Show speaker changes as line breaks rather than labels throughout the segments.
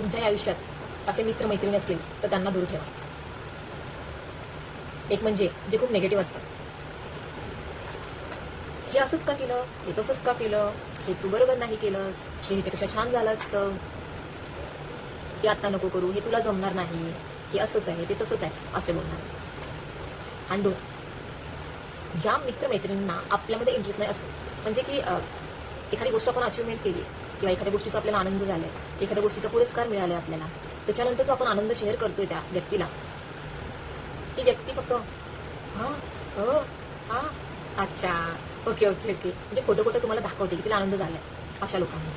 तुमच्याही आयुष्यात असे मित्रमैत्रिणी असतील तर त्यांना दूर ठेवा. एक म्हणजे जे खूप निगेटिव्ह असतात. हे असंच का केलं, हे तसंच का केलं, हे तू बरोबर नाही केलंस, हे ह्याच्यापेक्षा छान झालं असतं, हे आता नको करू, हे तुला जमणार नाही, हे असंच आहे, ते तसंच आहे, असे बोलणार. आणि दोन, ज्या मित्रमैत्रिणींना आपल्यामध्ये इंटरेस्ट नाही असो, म्हणजे की एखादी गोष्ट आपण अचिव्हमेंट केली किंवा एखाद्या गोष्टीचा आपल्याला आनंद झालाय, एखाद्या गोष्टीचा पुरस्कार मिळालाय आपल्याला, त्याच्यानंतर तो आपण आनंद शेअर करतोय त्या व्यक्तीला, ती व्यक्ती फक्त हां हो हां अच्छा ओके ओके ओके म्हणजे खोटं खोटं तुम्हाला दाखवते की तिला आनंद झालाय. अशा लोकांना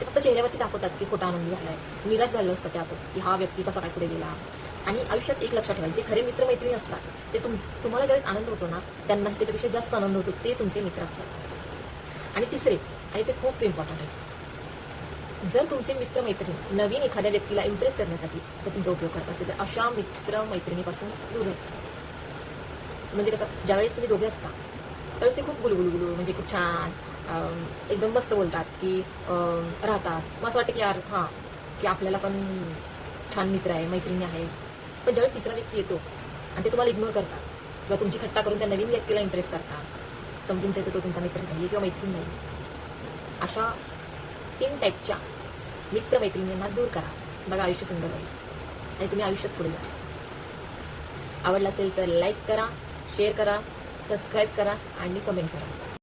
ते फक्त चेहऱ्यावरती दाखवतात की खोटा आनंद झालाय, निराश झालं असतं त्यातून की हा व्यक्ती कसा काय पुढे गेला. आणि आयुष्यात एक लक्षात ठेवा, जे खरे मित्रमैत्रिणी असतात ते तुम्हाला ज्यावेळेस आनंद होतो ना, त्यांना त्याच्यापेक्षा जास्त आनंद होतो, ते तुमचे मित्र असतात. आणि तिसरे, आणि ते खूप इम्पॉर्टंट आहे, जर तुमचे मित्रमैत्रिणी नवीन एखाद्या व्यक्तीला इम्प्रेस करण्यासाठी जर तुमचा उपयोग करत असतील तर अशा मित्रमैत्रिणीपासून दूर राहायचं. म्हणजे कसं, ज्यावेळेस तुम्ही दोघे असता त्यावेळेस ते खूप गुलगुलगुलू म्हणजे खूप छान एकदम मस्त बोलतात की राहतात. मग असं वाटतं की यार हां, की आपल्याला पण छान मित्र आहे, मैत्रिणी आहे. पण ज्यावेळेस तिसरा व्यक्ती येतो आणि ते तुम्हाला इग्नोर करतात किंवा तुमची थट्टा करून त्या नवीन व्यक्तीला इम्प्रेस करतात, समजून जायचं तो तुमचा मित्र नाही किंवा मैत्रीण नाही. अशा 3 टाईपच्या मित्रमैत्रिणींना दूर करा. बघा आयुष्य सुंदर होईल आणि तुम्ही आयुष्यात पुढे जा. आवडलं असेल तर लाईक करा, शेअर करा, सबस्क्राईब करा आणि कमेंट करा.